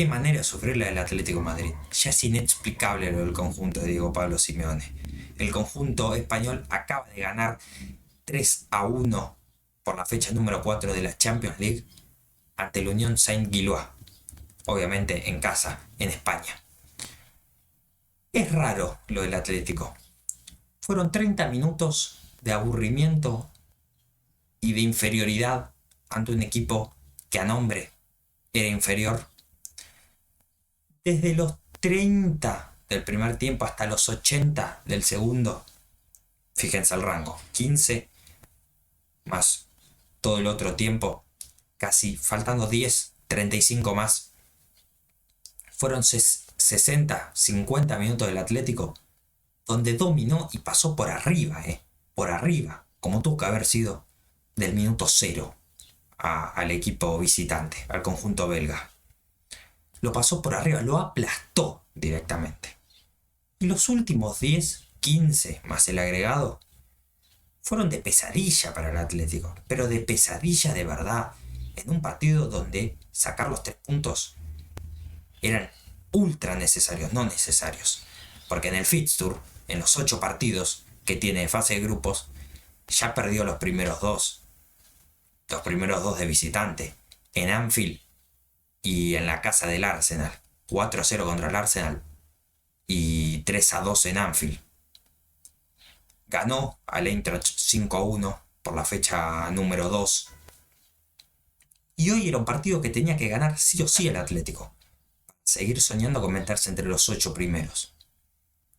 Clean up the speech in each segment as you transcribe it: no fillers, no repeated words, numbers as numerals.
Qué manera de sufrir la del Atlético de Madrid. Ya es inexplicable lo del conjunto de Diego Pablo Simeone. El conjunto español acaba de ganar 3-1 por la fecha número 4 de la Champions League ante la Unión Saint-Gilloise, obviamente en casa, en España. Es raro lo del Atlético. Fueron 30 minutos de aburrimiento y de inferioridad ante un equipo que a nombre era inferior. Desde los 30 del primer tiempo hasta los 80 del segundo, fíjense el rango, 15 más todo el otro tiempo, casi faltando 10, 35 más, fueron 60, 50 minutos del Atlético, donde dominó y pasó por arriba, por arriba, como tuvo que haber sido del minuto cero al equipo visitante, al conjunto belga. Lo pasó por arriba, lo aplastó directamente. Y los últimos 10, 15 más el agregado fueron de pesadilla para el Atlético, pero de pesadilla de verdad, en un partido donde sacar los 3 puntos eran ultra necesarios, no necesarios, porque en el fixture, en los 8 partidos que tiene de fase de grupos, ya perdió los primeros dos de visitante, en Anfield y en la casa del Arsenal, 4-0 contra el Arsenal y 3-2 en Anfield. Ganó al Eintracht 5-1 por la fecha número 2. Y hoy era un partido que tenía que ganar sí o sí el Atlético, para seguir soñando con meterse entre los 8 primeros.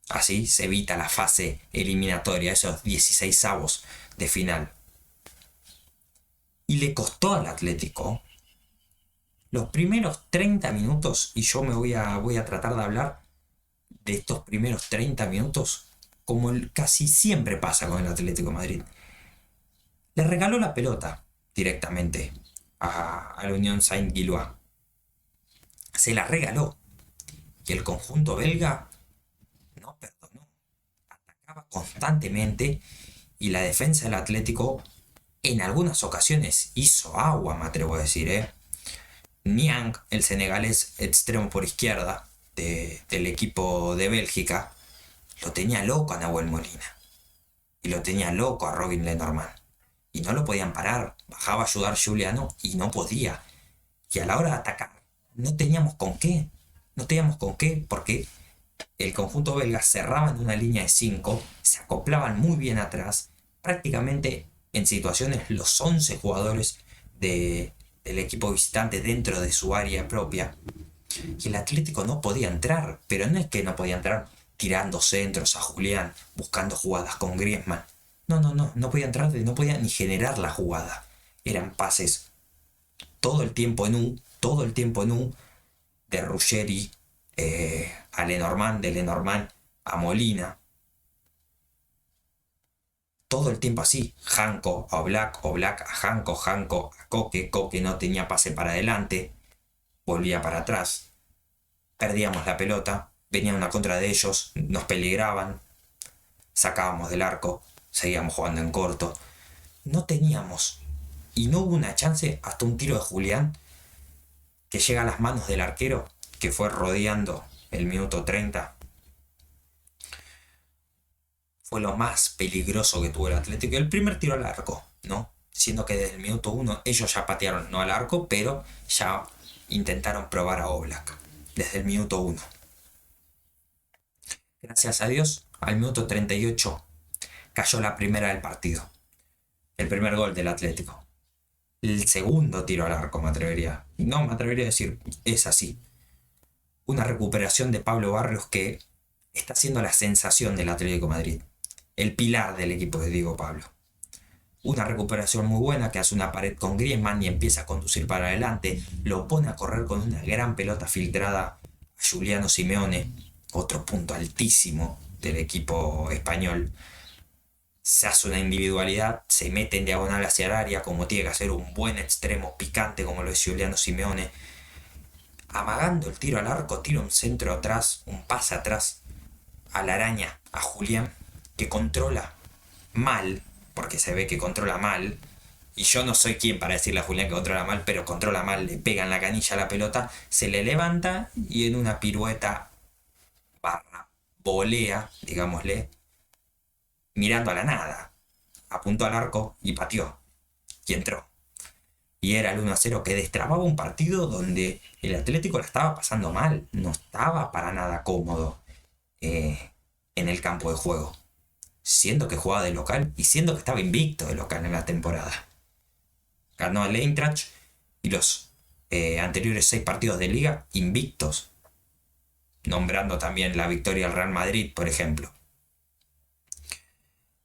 Así se evita la fase eliminatoria, esos 16avos de final. Y le costó al Atlético los primeros 30 minutos, y yo voy a tratar de hablar de estos primeros 30 minutos como casi siempre pasa con el Atlético de Madrid. Le regaló la pelota directamente a la Unión Saint-Gilloise. Se la regaló. Y el conjunto belga no perdonó. Atacaba constantemente y la defensa del Atlético en algunas ocasiones hizo agua, me atrevo a decir, Niang, el senegalés extremo por izquierda del equipo de Bélgica, lo tenía loco a Nahuel Molina. Y lo tenía loco a Robin Lenormand. Y no lo podían parar. Bajaba a ayudar Giuliano y no podía. Y a la hora de atacar, no teníamos con qué. No teníamos con qué porque el conjunto belga cerraba en una línea de 5, se acoplaban muy bien atrás. Prácticamente en situaciones los 11 jugadores del equipo visitante dentro de su área propia. Y el Atlético no podía entrar. Pero no es que no podía entrar tirando centros a Julián, buscando jugadas con Griezmann. No podía entrar, no podía ni generar la jugada. Eran pases todo el tiempo en un, de Ruggeri a Lenormand, de Lenormand a Molina. Todo el tiempo así, Janko a Oblak, Oblak a Janko, Janko a Koke, Koke no tenía pase para adelante, volvía para atrás, perdíamos la pelota, venía una contra de ellos, nos peligraban, sacábamos del arco, seguíamos jugando en corto. No teníamos, y no hubo una chance hasta un tiro de Julián que llega a las manos del arquero, que fue rodeando el minuto 30. Fue lo más peligroso que tuvo el Atlético. El primer tiro al arco, ¿no? Siendo que desde el minuto 1 ellos ya patearon, no al arco, pero ya intentaron probar a Oblak desde el minuto 1. Gracias a Dios, al minuto 38 cayó la primera del partido. El primer gol del Atlético. El segundo tiro al arco, me atrevería a decir, es así. Una recuperación de Pablo Barrios que está siendo la sensación del Atlético de Madrid. El pilar del equipo de Diego Pablo. Una recuperación muy buena que hace una pared con Griezmann y empieza a conducir para adelante. Lo pone a correr con una gran pelota filtrada a Giuliano Simeone. Otro punto altísimo del equipo español. Se hace una individualidad, se mete en diagonal hacia el área como tiene que hacer un buen extremo picante como lo es Giuliano Simeone. Amagando el tiro al arco, tira un centro atrás, un pase atrás a la araña, a Julián, que controla mal, porque se ve que controla mal, y yo no soy quien para decirle a Julián que controla mal, pero controla mal, le pega en la canilla a la pelota, se le levanta y en una pirueta barra volea, digámosle, mirando a la nada, apuntó al arco y pateó, y entró. Y era el 1-0 que destrababa un partido donde el Atlético la estaba pasando mal, no estaba para nada cómodo en el campo de juego, siendo que jugaba de local y siendo que estaba invicto de local en la temporada. Ganó al Eintracht y los anteriores 6 partidos de liga invictos, nombrando también la victoria al Real Madrid, por ejemplo.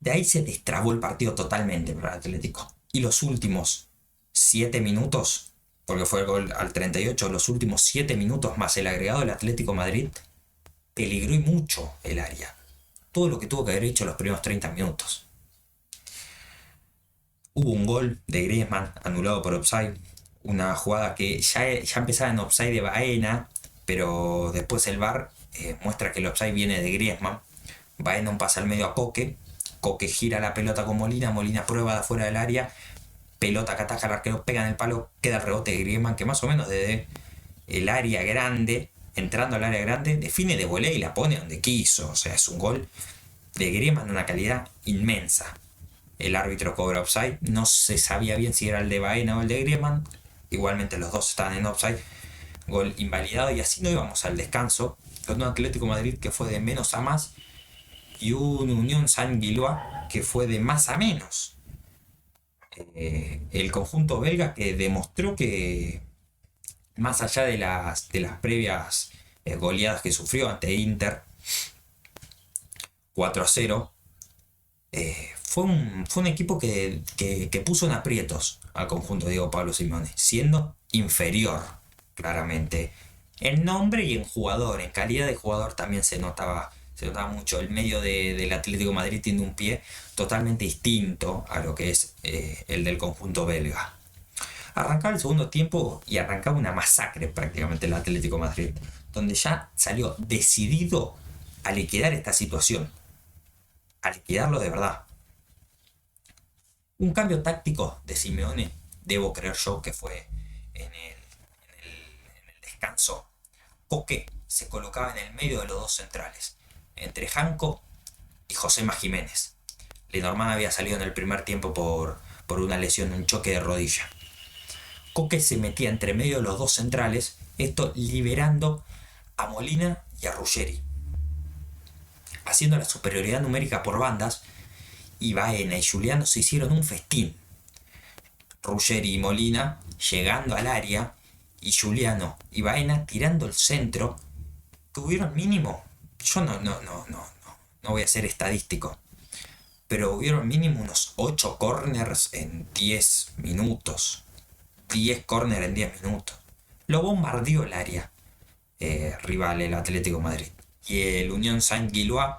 De ahí se destrabó el partido totalmente para el Atlético. Y los últimos 7 minutos, porque fue el gol al 38, los últimos 7 minutos más el agregado del Atlético Madrid, peligró y mucho el área. Todo lo que tuvo que haber hecho los primeros 30 minutos. Hubo un gol de Griezmann anulado por offside. Una jugada que ya empezaba en offside de Baena, pero después el VAR muestra que el offside viene de Griezmann. Baena un pase al medio a Coque. Coque gira la pelota con Molina. Molina prueba de afuera del área. Pelota que ataca al arquero, pega en el palo. Queda el rebote de Griezmann, que más o menos desde el área grande, entrando al área grande, define de volea y la pone donde quiso. O sea, es un gol de Griezmann de una calidad inmensa. El árbitro cobra offside. No se sabía bien si era el de Baena o el de Griezmann. Igualmente los dos estaban en offside. Gol invalidado y así no íbamos al descanso. Con un Atlético Madrid que fue de menos a más y un Unión Saint-Gilloise que fue de más a menos. El conjunto belga que demostró que más allá de las previas goleadas que sufrió ante Inter 4-0, fue un equipo que puso en aprietos al conjunto de Diego Pablo Simeone, siendo inferior claramente en nombre y en jugador, en calidad de jugador también se notaba mucho. El medio del Atlético de Madrid tiene un pie totalmente distinto a lo que es el del conjunto belga. Arrancaba el segundo tiempo y arrancaba una masacre prácticamente el Atlético de Madrid, donde ya salió decidido a liquidar esta situación, a liquidarlo de verdad. Un cambio táctico de Simeone, debo creer yo que fue en el descanso. Coque se colocaba en el medio de los dos centrales, entre Janko y Josema Jiménez. Lenormand había salido en el primer tiempo por una lesión, un choque de rodilla. Coque se metía entre medio de los dos centrales, esto liberando a Molina y a Ruggeri, haciendo la superioridad numérica por bandas, y Baena y Giuliano se hicieron un festín. Ruggeri y Molina llegando al área y Giuliano y Baena tirando el centro. Tuvieron mínimo, yo no voy a ser estadístico, pero hubieron mínimo unos 8 corners en 10 minutos. 10 corners en 10 minutos. Lo bombardeó el área rival, el Atlético de Madrid. Y el Unión Saint-Gilloise,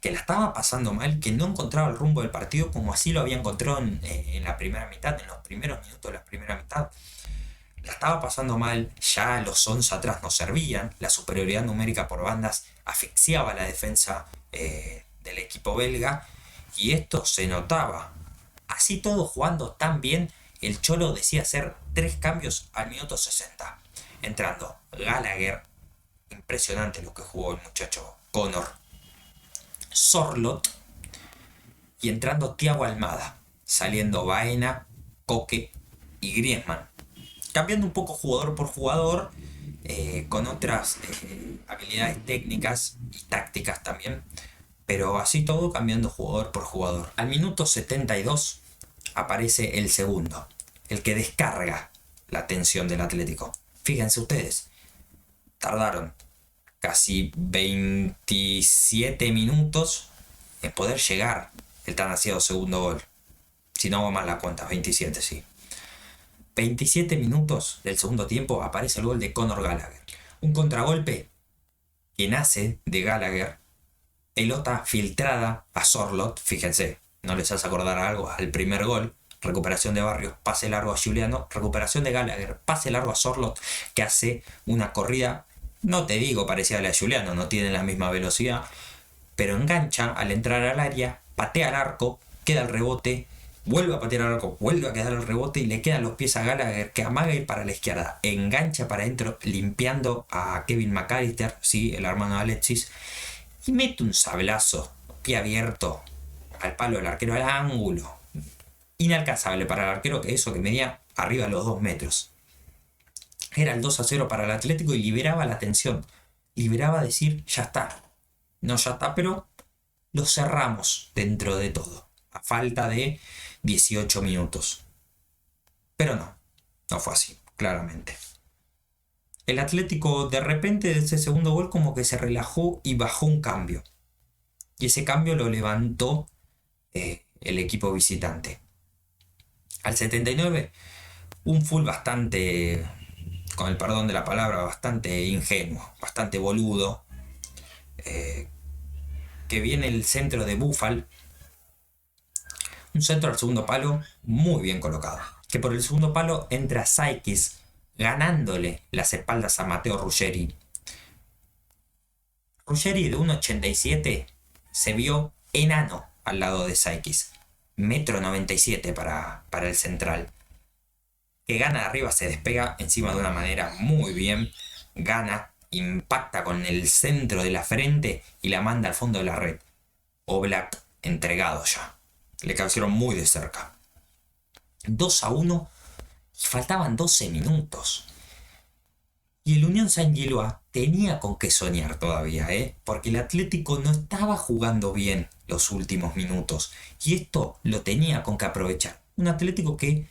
que la estaba pasando mal, que no encontraba el rumbo del partido como así lo había encontrado en la primera mitad, en los primeros minutos de la primera mitad. La estaba pasando mal, ya los 11 atrás no servían, la superioridad numérica por bandas asfixiaba la defensa del equipo belga, y esto se notaba. Así todo jugando tan bien, el Cholo decía hacer 3 cambios al minuto 60. Entrando Gallagher, impresionante lo que jugó el muchacho Connor, Sorloth, y entrando Thiago Almada, saliendo Baena, Coque y Griezmann. Cambiando un poco jugador por jugador, con otras habilidades técnicas y tácticas también, pero así todo cambiando jugador por jugador. Al minuto 72 aparece el segundo, el que descarga la tensión del Atlético. Fíjense ustedes, tardaron casi 27 minutos en poder llegar el tan ansiado segundo gol. Si no hago mal la cuenta, 27, sí. 27 minutos del segundo tiempo aparece el gol de Conor Gallagher. Un contragolpe que nace de Gallagher. Pelota filtrada a Sorloth, fíjense, no les hace acordar algo al primer gol. Recuperación de Barrios, pase largo a Giuliano. Recuperación de Gallagher, pase largo a Sorloth, que hace una corrida, no te digo parecida a la de Giuliano, no tienen la misma velocidad, pero engancha al entrar al área, patea al arco, queda el rebote vuelve a patear al arco, vuelve a quedar el rebote y le quedan los pies a Gallagher, que amaga ir para la izquierda, engancha para adentro, limpiando a Kevin McAllister, sí, el hermano de Alexis, y mete un sablazo, pie abierto, al palo del arquero, al ángulo. Inalcanzable para el arquero, que eso que medía arriba de los 2 metros. Era el 2-0 para el Atlético y liberaba la tensión. Liberaba decir, ya está. No, ya está, pero lo cerramos dentro de todo. A falta de 18 minutos. Pero no fue así, claramente. El Atlético de repente de ese segundo gol como que se relajó y bajó un cambio. Y ese cambio lo levantó el equipo visitante. Al 79, un full bastante, con el perdón de la palabra, bastante ingenuo, bastante boludo, que viene el centro de Buffal, un centro al segundo palo muy bien colocado, que por el segundo palo entra Saikis ganándole las espaldas a Matteo Ruggeri. Ruggeri de 1,87 se vio enano al lado de Saikis, 1,97 m para el central, que gana de arriba, se despega encima de una manera muy bien, gana, impacta con el centro de la frente y la manda al fondo de la red. Oblak entregado ya, le cabecearon muy de cerca. 2-1 y faltaban 12 minutos. Y el Unión Saint-Gilloise tenía con qué soñar todavía, porque el Atlético no estaba jugando bien los últimos minutos. Y esto lo tenía con que aprovechar. Un Atlético que,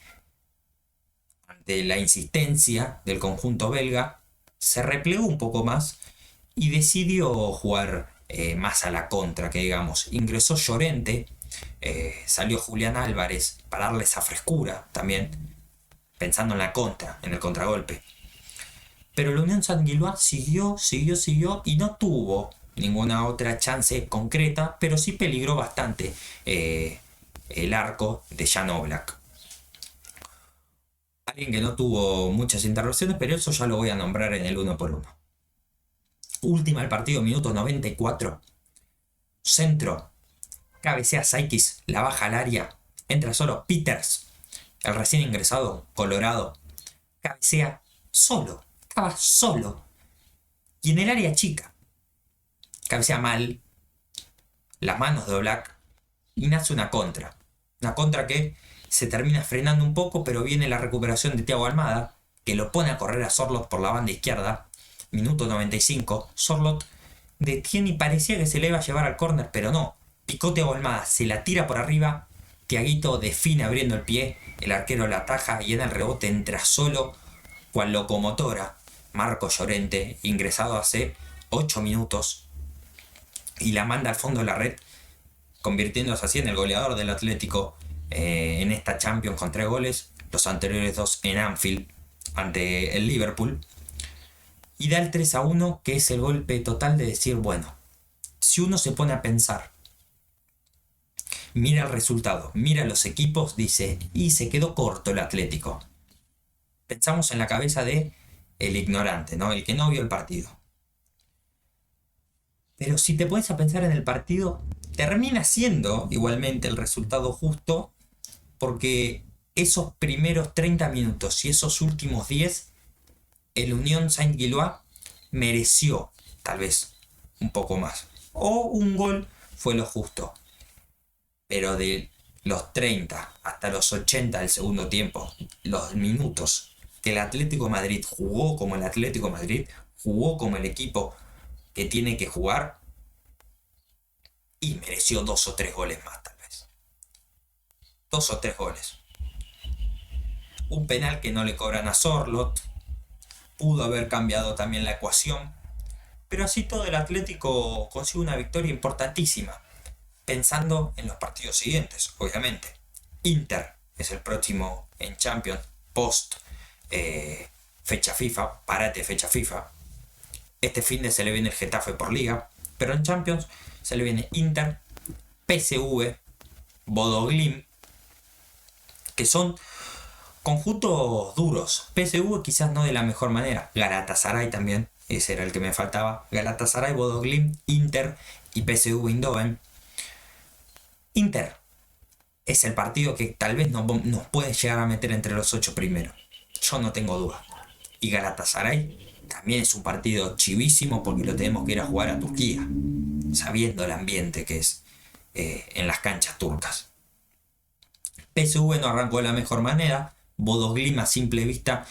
ante la insistencia del conjunto belga, se replegó un poco más y decidió jugar más a la contra, que digamos. Ingresó Llorente, salió Julián Álvarez para darle esa frescura también, pensando en la contra, en el contragolpe. Pero la Unión Saint-Gilloise siguió y no tuvo ninguna otra chance concreta, pero sí peligró bastante el arco de Jan Oblak. Alguien que no tuvo muchas interrupciones, pero eso ya lo voy a nombrar en el 1x1. Última del partido, minuto 94. Centro. Cabecea Saikis, la baja al área. Entra solo Peters, el recién ingresado, colorado. Cabecea solo. Estaba solo. Y en el área chica. Cabecea mal. Las manos de Oblak. Y nace una contra. Una contra que se termina frenando un poco, pero viene la recuperación de Thiago Almada, que lo pone a correr a Sorloth por la banda izquierda. Minuto 95. Sorloth detiene y parecía que se le iba a llevar al córner, pero no. Picó Thiago Almada, se la tira por arriba. Thiaguito define abriendo el pie. El arquero la ataja y en el rebote entra solo, cual locomotora, Marco Llorente, ingresado hace 8 minutos, y la manda al fondo de la red, convirtiéndose así en el goleador del Atlético en esta Champions con 3 goles, los anteriores 2 en Anfield ante el Liverpool, y da el 3-1, que es el golpe total de decir, bueno, si uno se pone a pensar, mira el resultado, mira los equipos, dice, y se quedó corto el Atlético. Pensamos en la cabeza de el ignorante, ¿no? El que no vio el partido. Pero si te pones a pensar en el partido, termina siendo igualmente el resultado justo, porque esos primeros 30 minutos y esos últimos 10, el Unión Saint-Gilloise mereció tal vez un poco más. O un gol fue lo justo. Pero de los 30 hasta los 80 del segundo tiempo, los minutos que el Atlético de Madrid jugó como el Atlético de Madrid, jugó como el equipo que tiene que jugar, y mereció 2 o 3 goles más tal vez. 2 o 3 goles. Un penal que no le cobran a Sorloth, pudo haber cambiado también la ecuación, pero así todo el Atlético consigue una victoria importantísima, pensando en los partidos siguientes, obviamente. Inter es el próximo en Champions, post fecha FIFA, parate fecha FIFA. Este fin de se le viene el Getafe por Liga, pero en Champions se le viene Inter, PSV, Bodo Glimt, que son conjuntos duros. PSV quizás no de la mejor manera. Galatasaray también, ese era el que me faltaba. Galatasaray, Bodo Glimt, Inter y PSV Eindhoven. Inter es el partido que tal vez nos puede llegar a meter entre los 8 primeros. Yo no tengo duda. Y Galatasaray también es un partido chivísimo porque lo tenemos que ir a jugar a Turquía, sabiendo el ambiente que es en las canchas turcas. PSV no arrancó de la mejor manera. Bodo Glimt a simple vista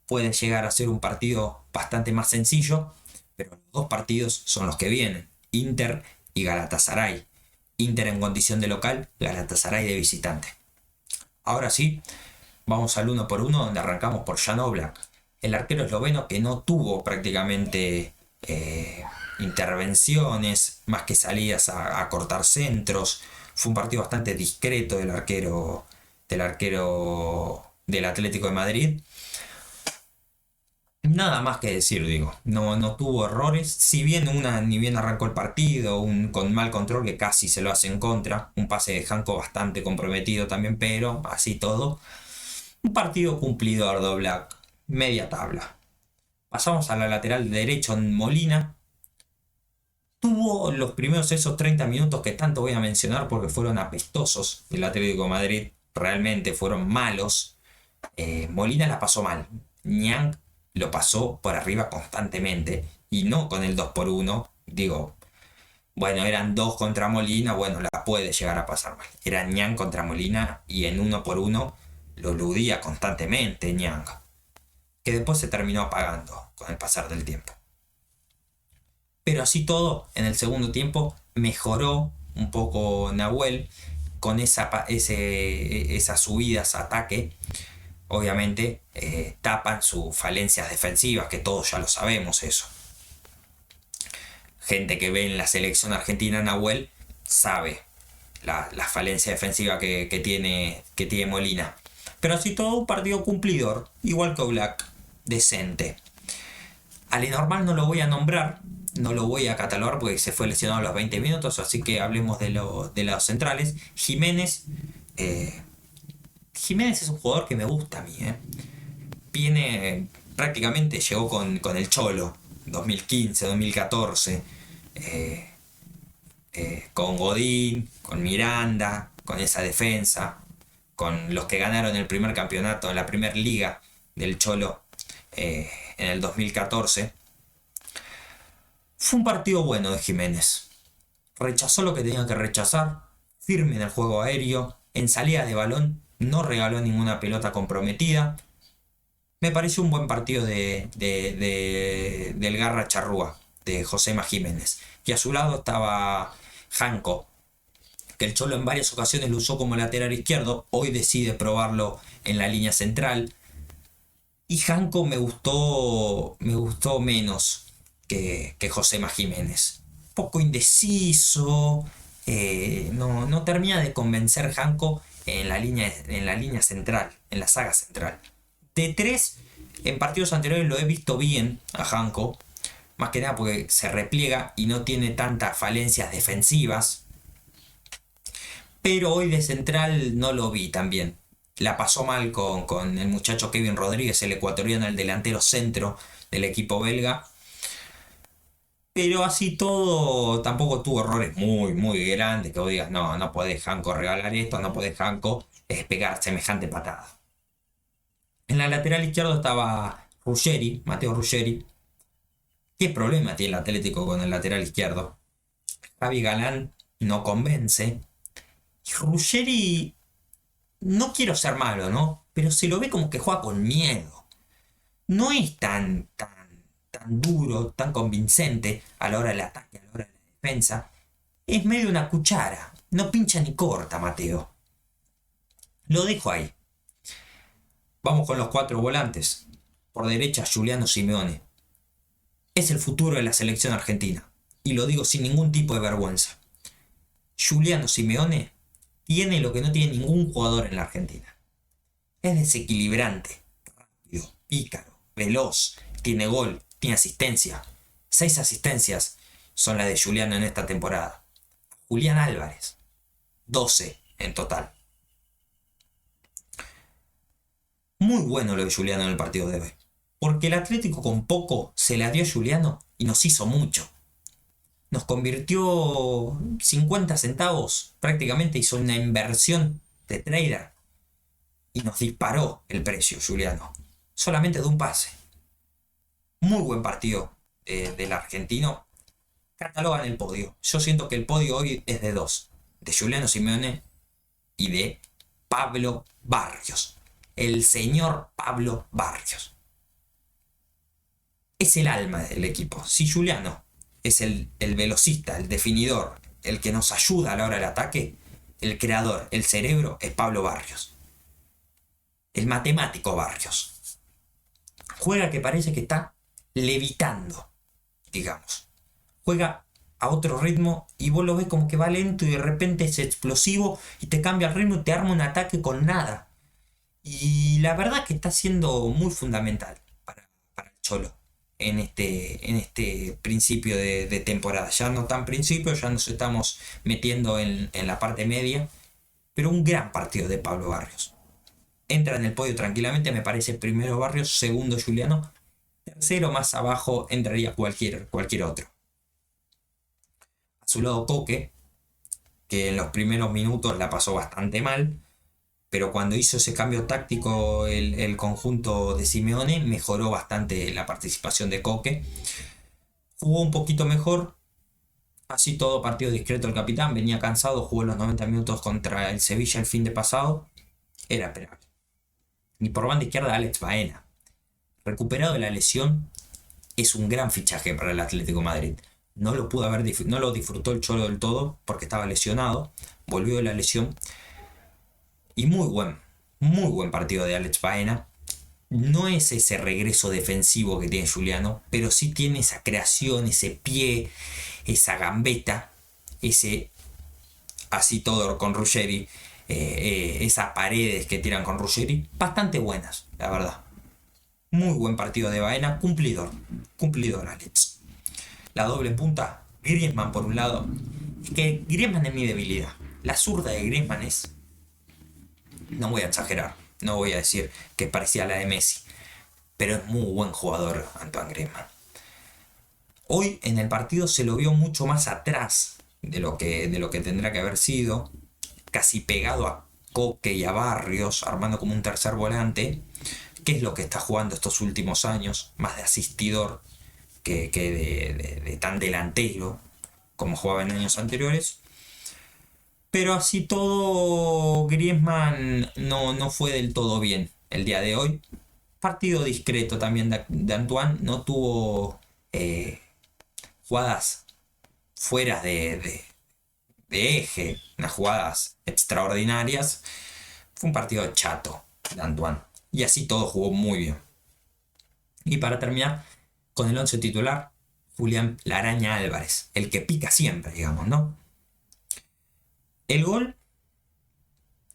puede llegar a ser un partido bastante más sencillo, pero los dos partidos son los que vienen: Inter y Galatasaray. Inter en condición de local, Galatasaray de visitante. Ahora sí, vamos al uno por uno, donde arrancamos por Jan Oblak, el arquero esloveno que no tuvo prácticamente intervenciones, más que salidas a cortar centros. Fue un partido bastante discreto del Atlético de Madrid. Nada más que decir, digo, no tuvo errores, si bien ni bien arrancó el partido, con mal control que casi se lo hace en contra, un pase de Janko bastante comprometido también, pero así todo, un partido cumplidor de Oblak, media tabla. Pasamos a la lateral derecho en Molina. Tuvo los primeros esos 30 minutos que tanto voy a mencionar porque fueron apestosos del Atlético de Madrid, realmente fueron malos. Molina la pasó mal. Niang lo pasó por arriba constantemente y no con el 2 por 1. Digo, bueno, eran 2 contra Molina, bueno, la puede llegar a pasar mal. Era Niang contra Molina y en 1 por 1 lo eludía constantemente Niang, que después se terminó apagando con el pasar del tiempo. Pero así todo, en el segundo tiempo mejoró un poco Nahuel con esas subidas a ataque. Obviamente tapan sus falencias defensivas, que todos ya lo sabemos eso. Gente que ve en la selección argentina Nahuel sabe la falencia defensiva que tiene Molina. Pero así todo, un partido cumplidor, igual que Oblak, decente. A Lenormand no lo voy a nombrar, no lo voy a catalogar porque se fue lesionado a los 20 minutos, así que hablemos de los centrales. Jiménez es un jugador que me gusta a mí. Viene, prácticamente llegó con el Cholo, 2015, 2014, con Godín, con Miranda, con esa defensa, con los que ganaron el primer campeonato, la primera liga del Cholo en el 2014. Fue un partido bueno de Jiménez. Rechazó lo que tenía que rechazar, firme en el juego aéreo, en salida de balón, no regaló ninguna pelota comprometida. Me pareció un buen partido del Garra Charrúa, de Josema Jiménez. Y a su lado estaba Janko, que el Cholo en varias ocasiones lo usó como lateral izquierdo, hoy decide probarlo en la línea central. Y Janko me gustó menos que Josema Jiménez. Poco indeciso, no termina de convencer Janko en la línea central, en la saga central. De 3, en partidos anteriores lo he visto bien a Janko, más que nada porque se repliega y no tiene tantas falencias defensivas. Pero hoy de central no lo vi tan bien. La pasó mal con el muchacho Kevin Rodríguez, el ecuatoriano, el delantero centro del equipo belga. Pero así todo, tampoco tuvo errores muy grandes que vos digas, no podés Janko regalar esto, no podés Janko pegar semejante patada. En la lateral izquierda estaba Ruggeri, Matteo Ruggeri. ¿Qué problema tiene el Atlético con el lateral izquierdo? Javi Galán no convence. Y Ruggeri, no quiero ser malo, ¿no? Pero se lo ve como que juega con miedo. No es tan duro, tan convincente a la hora del ataque, a la hora de la defensa. Es medio una cuchara. No pincha ni corta, Mateo. Lo dejo ahí. Vamos con los 4 volantes. Por derecha, Giuliano Simeone. Es el futuro de la selección argentina. Y lo digo sin ningún tipo de vergüenza. Giuliano Simeone tiene lo que no tiene ningún jugador en la Argentina. Es desequilibrante, rápido, pícaro, veloz, tiene gol, tiene asistencia. 6 asistencias son las de Giuliano en esta temporada. Julián Álvarez, 12 en total. Muy bueno lo de Giuliano en el partido de hoy. Porque el Atlético con poco se la dio a Giuliano y nos hizo mucho. nos convirtió 50 centavos, prácticamente hizo una inversión de trader y nos disparó el precio, Juliano. Solamente de un pase. Muy buen partido del argentino. Catalogan el podio. Yo siento que el podio hoy es de dos. De Juliano Simeone y de Pablo Barrios. El señor Pablo Barrios. Es el alma del equipo. Si Juliano es el velocista, el definidor, el que nos ayuda a la hora del ataque, el creador, el cerebro, es Pablo Barrios. El matemático Barrios. Juega que parece que está levitando, digamos. Juega a otro ritmo y vos lo ves como que va lento y de repente es explosivo y te cambia el ritmo y te arma un ataque con nada. Y la verdad es que está siendo muy fundamental para el Cholo en este principio de temporada. Ya no tan principio, ya nos estamos metiendo en la parte media, pero un gran partido de Pablo Barrios. Entra en el podio tranquilamente, me parece primero Barrios, segundo Juliano, tercero más abajo entraría cualquier otro. A su lado Coque, que en los primeros minutos la pasó bastante mal, pero cuando hizo ese cambio táctico el conjunto de Simeone, mejoró bastante la participación de Coque. Jugó un poquito mejor, así todo partido discreto el capitán, venía cansado, jugó los 90 minutos contra el Sevilla el fin de pasado, era esperable. Y por banda izquierda Alex Baena, recuperado de la lesión, es un gran fichaje para el Atlético de Madrid. No lo disfrutó el Cholo del todo porque estaba lesionado, volvió de la lesión. Y muy buen partido de Alex Baena. No es ese regreso defensivo que tiene Juliano, pero sí tiene esa creación, ese pie, esa gambeta, ese así todo con Ruggeri, esas paredes que tiran con Ruggeri, bastante buenas, la verdad. Muy buen partido de Baena, cumplidor Alex. La doble punta, Griezmann por un lado. Es que Griezmann es mi debilidad. La zurda de Griezmann es... No voy a exagerar, no voy a decir que parecía la de Messi, pero es muy buen jugador Antoine Griezmann. Hoy en el partido se lo vio mucho más atrás de lo que tendrá que haber sido, casi pegado a Coque y a Barrios, armando como un tercer volante, que es lo que está jugando estos últimos años, más de asistidor que de tan delantero como jugaba en años anteriores. Pero así todo, Griezmann no fue del todo bien el día de hoy. Partido discreto también de Antoine. No tuvo jugadas fuera de eje, unas jugadas extraordinarias. Fue un partido chato de Antoine. Y así todo jugó muy bien. Y para terminar, con el 11 titular, Julián La Araña Álvarez. El que pica siempre, digamos, ¿no? El gol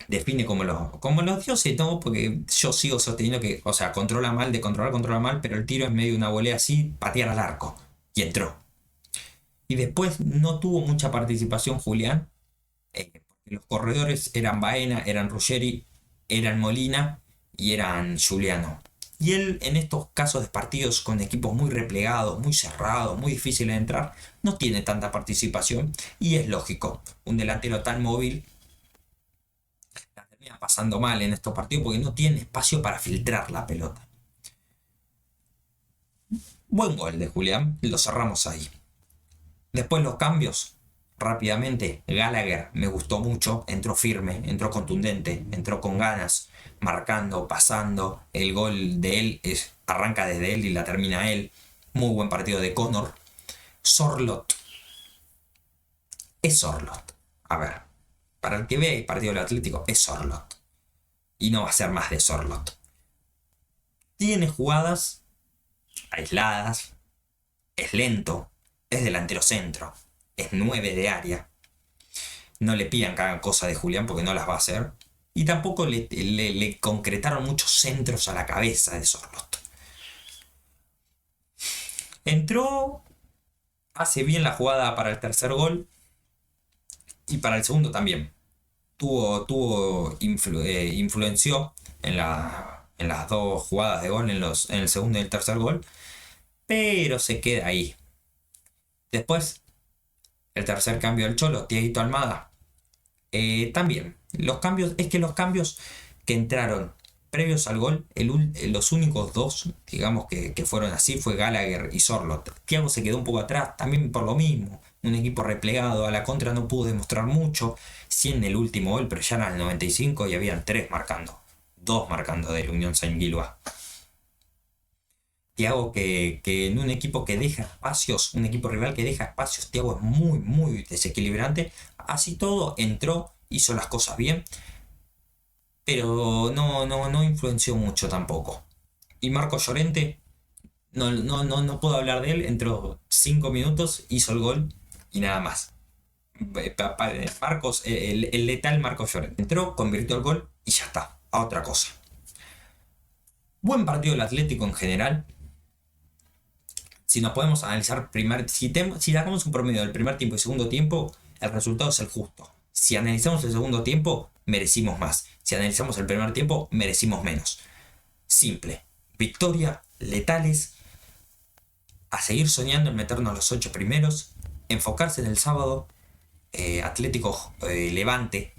define como los dioses, ¿no? Porque yo sigo sosteniendo que, o sea, controla mal, pero el tiro en medio de una volea así, patear al arco. Y entró. Y después no tuvo mucha participación Julián. Porque los corredores eran Baena, eran Ruggeri, eran Molina y eran Juliano. Y él en estos casos de partidos con equipos muy replegados, muy cerrados, muy difíciles de entrar, no tiene tanta participación. Y es lógico, un delantero tan móvil la termina pasando mal en estos partidos porque no tiene espacio para filtrar la pelota. Buen gol de Julián, lo cerramos ahí. Después los cambios, rápidamente, Gallagher me gustó mucho, entró firme, entró contundente, entró con ganas, marcando, pasando, el gol de él arranca desde él y la termina él. Muy buen partido de Connor. Sorloth. Es Sorloth. A ver, para el que ve el partido del Atlético, es Sorloth. Y no va a ser más de Sorloth. Tiene jugadas aisladas, es lento, es delantero centro, es 9 de área. No le pidan que hagan cosas de Julián porque no las va a hacer. Y tampoco le concretaron muchos centros a la cabeza de Sorloth. Entró, hace bien la jugada para el tercer gol y para el segundo también. Influenció en las dos jugadas de gol, en el segundo y el tercer gol, pero se queda ahí. Después El tercer cambio del Cholo, Tiaguito Almada. También, los cambios que entraron previos al gol, los únicos dos, digamos, que fueron así, fue Gallagher y Sorloth. Thiago se quedó un poco atrás, también por lo mismo. Un equipo replegado, a la contra no pudo demostrar mucho. Sí en el último gol, pero ya era el 95 y habían 3 marcando. 2 marcando del Unión Saint-Gilloise. Thiago que en un equipo que deja espacios, un equipo rival que deja espacios, Thiago es muy, muy desequilibrante. Así todo, entró, hizo las cosas bien, pero no influenció mucho tampoco. Y Marco Llorente, no puedo hablar de él, entró 5 minutos, hizo el gol y nada más. Marcos, el letal Marcos Llorente. Entró, convirtió el gol y ya está, a otra cosa. Buen partido del Atlético en general. Si nos podemos analizar si sacamos un promedio del primer tiempo y segundo tiempo, el resultado es el justo. Si analizamos el segundo tiempo, merecimos más. Si analizamos el primer tiempo, merecimos menos. Simple. Victoria, letales, a seguir soñando en meternos los 8 primeros, enfocarse en el sábado, Atlético Levante.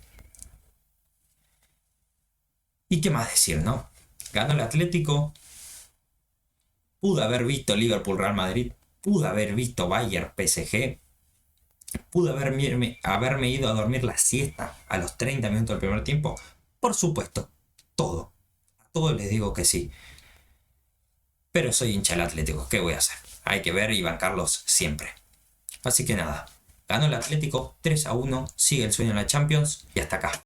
¿Y qué más decir, no? Ganó el Atlético. Pude haber visto Liverpool Real Madrid. Pude haber visto Bayern PSG. Pude haberme ido a dormir la siesta a los 30 minutos del primer tiempo. Por supuesto, todo. A todo les digo que sí. Pero soy hincha del Atlético. ¿Qué voy a hacer? Hay que ver y bancarlos siempre. Así que nada. Ganó el Atlético 3-1. Sigue el sueño en la Champions. Y hasta acá.